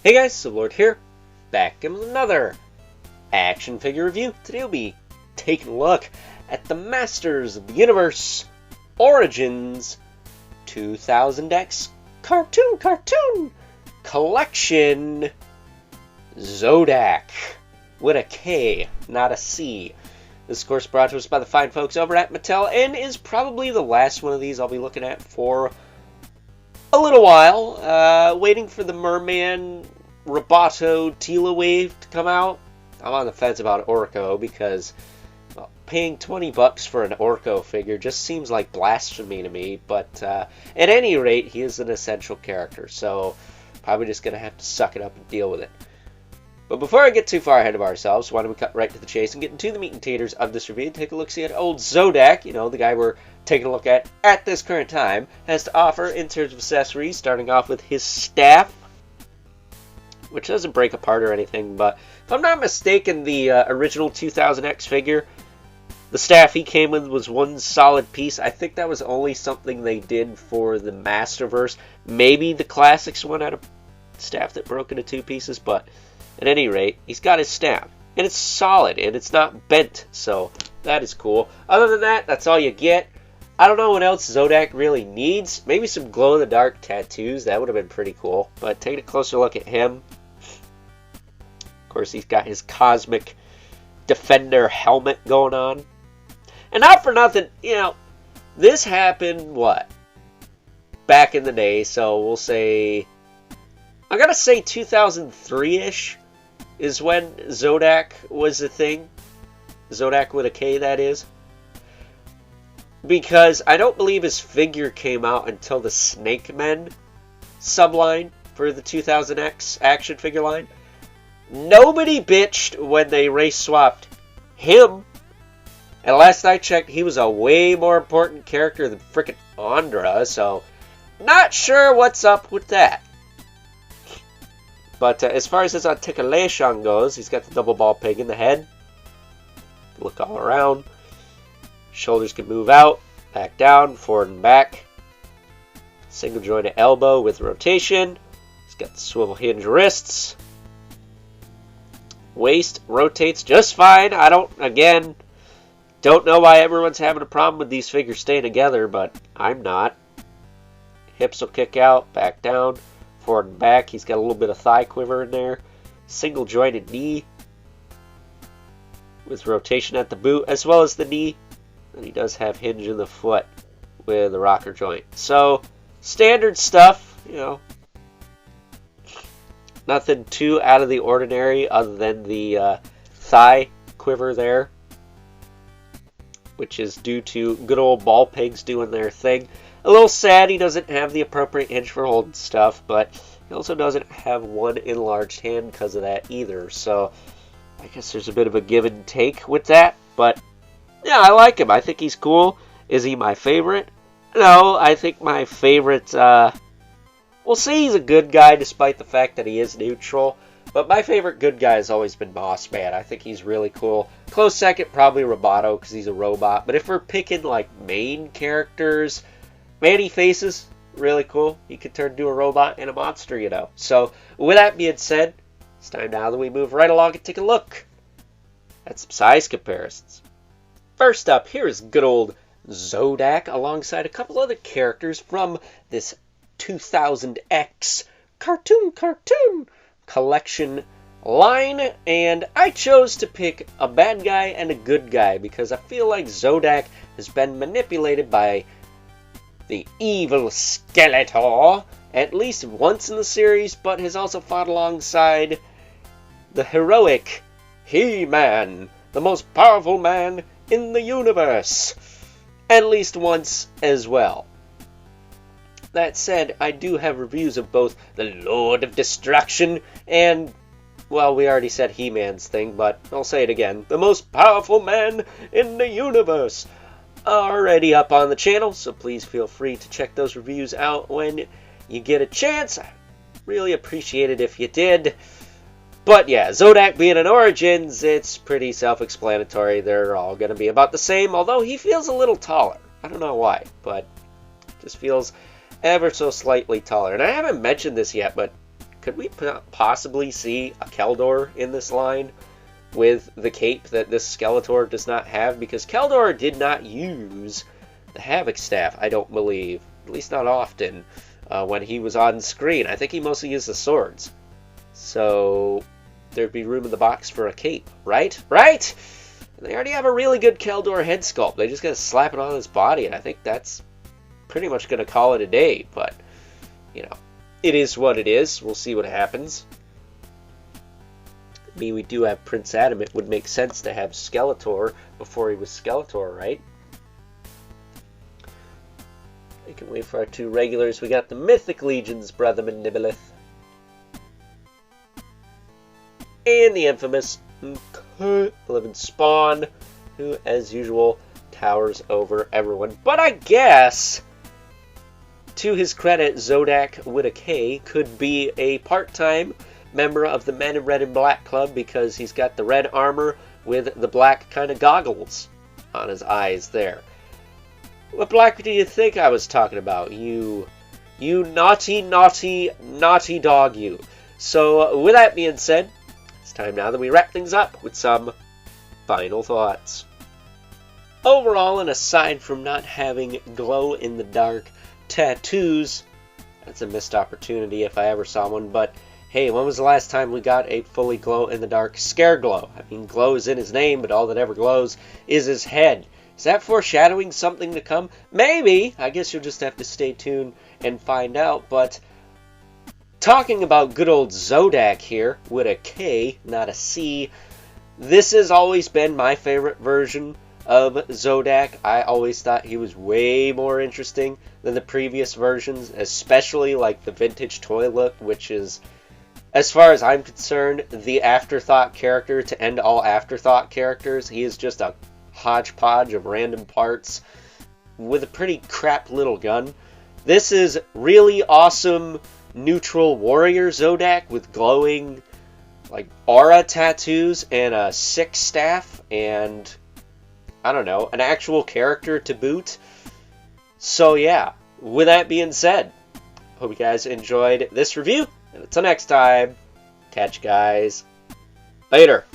Hey guys, Sublord here, back in with another action figure review. Today we'll be taking a look at the Masters of the Universe Origins 2000X Cartoon Collection Zodak with a K, not a C. This, of course, brought to us by the fine folks over at Mattel, and is probably the last one of these I'll be looking at for a little while, waiting for the Merman Roboto Tila Wave to come out. I'm on the fence about Orko because paying $20 for an Orko figure just seems like blasphemy to me. But at any rate, he is an essential character, so probably just going to have to suck it up and deal with it. But before I get too far ahead of ourselves, why don't we cut right to the chase and get into the meat and taters of this review and take a look-see at old Zodak, you know, the guy we're taking a look at this current time, has to offer in terms of accessories, starting off with his staff, which doesn't break apart or anything, but if I'm not mistaken, the original 2000X figure, the staff he came with was one solid piece. I think that was only something they did for the Masterverse. Maybe the Classics one had a staff that broke into two pieces, but at any rate, he's got his staff, and it's solid, and it's not bent, so that is cool. Other than that, that's all you get. I don't know what else Zodak really needs. Maybe some glow-in-the-dark tattoos. That would have been pretty cool. But take a closer look at him. Of course, he's got his Cosmic Defender helmet going on. And not for nothing, you know, this happened, what? Back in the day, so we'll say, I gotta say 2003-ish is when Zodak was a thing. Zodak with a K, that is. Because I don't believe his figure came out until the Snake Men subline for the 2000X action figure line. Nobody bitched when they race swapped him. And last I checked, he was a way more important character than frickin' Andra, so not sure what's up with that. But as far as his articulation goes, he's got the double ball peg in the head. Look all around. Shoulders can move out, back down, forward and back. Single jointed elbow with rotation. He's got the swivel hinge wrists. Waist rotates just fine. I don't know why everyone's having a problem with these figures staying together, but I'm not. Hips will kick out, back down. Forward and back. He's got a little bit of thigh quiver in there. Single jointed knee with rotation at the boot as well as the knee. And he does have hinge in the foot with a rocker joint. So standard stuff, you know. Nothing too out of the ordinary other than the thigh quiver there, which is due to good old ball pegs doing their thing. A little sad he doesn't have the appropriate hinge for holding stuff, but he also doesn't have one enlarged hand because of that either. So I guess there's a bit of a give and take with that. But yeah, I like him. I think he's cool. Is he my favorite? No, I think my favorite, we'll say he's a good guy despite the fact that he is neutral. But my favorite good guy has always been Boss Man. I think he's really cool. Close second, probably Roboto because he's a robot. But if we're picking like main characters, Manny Faces, really cool. He could turn into a robot and a monster, you know. So, with that being said, it's time now that we move right along and take a look at some size comparisons. First up, here is good old Zodak alongside a couple other characters from this 2000X Cartoon Collection line. And I chose to pick a bad guy and a good guy because I feel like Zodak has been manipulated by the evil Skeletor at least once in the series, but has also fought alongside the heroic He-Man, the most powerful man in the universe, at least once as well. That said, I do have reviews of both the Lord of Destruction and, well, we already said He-Man's thing, but I'll say it again, the most powerful man in the universe, already up on the channel, so please feel free to check those reviews out when you get a chance. I really appreciate it if you did. But yeah, Zodak being an Origins, it's pretty self-explanatory. They're all going to be about the same, although he feels a little taller. I don't know why, but just feels ever so slightly taller. And I haven't mentioned this yet, but could we possibly see a Keldor in this line with the cape that this Skeletor does not have? Because Keldor did not use the Havoc Staff, I don't believe. At least not often when he was on screen. I think he mostly used the swords. So there'd be room in the box for a cape, right? Right? And they already have a really good Keldor head sculpt. They just gotta slap it on his body, and I think that's pretty much gonna call it a day. But, you know, it is what it is. We'll see what happens. I mean, we do have Prince Adam. It would make sense to have Skeletor before he was Skeletor, right? We can wait for our two regulars. We got the Mythic Legion's Brother Manibelith. And the infamous 11 Spawn, who, as usual, towers over everyone. But I guess, to his credit, Zodak with a K could be a part-time member of the Men in Red and Black Club because he's got the red armor with the black kind of goggles on his eyes there. What black do you think I was talking about? You naughty, naughty, naughty dog, you. So, with that being said, it's time now that we wrap things up with some final thoughts. Overall, and aside from not having glow-in-the-dark tattoos, that's a missed opportunity if I ever saw one, but hey, when was the last time we got a fully glow-in-the-dark Scare Glow? I mean, glow is in his name, but all that ever glows is his head. Is that foreshadowing something to come? Maybe! I guess you'll just have to stay tuned and find out, but talking about good old Zodak here, with a K, not a C, this has always been my favorite version of Zodak. I always thought he was way more interesting than the previous versions, especially like the vintage toy look, which is, as far as I'm concerned, the afterthought character to end all afterthought characters. He is just a hodgepodge of random parts with a pretty crap little gun. This is really awesome neutral warrior Zodak with glowing like aura tattoos and a sick staff and I don't know, an actual character to boot. So yeah, with that being said, hope you guys enjoyed this review, and until next time, catch you guys later.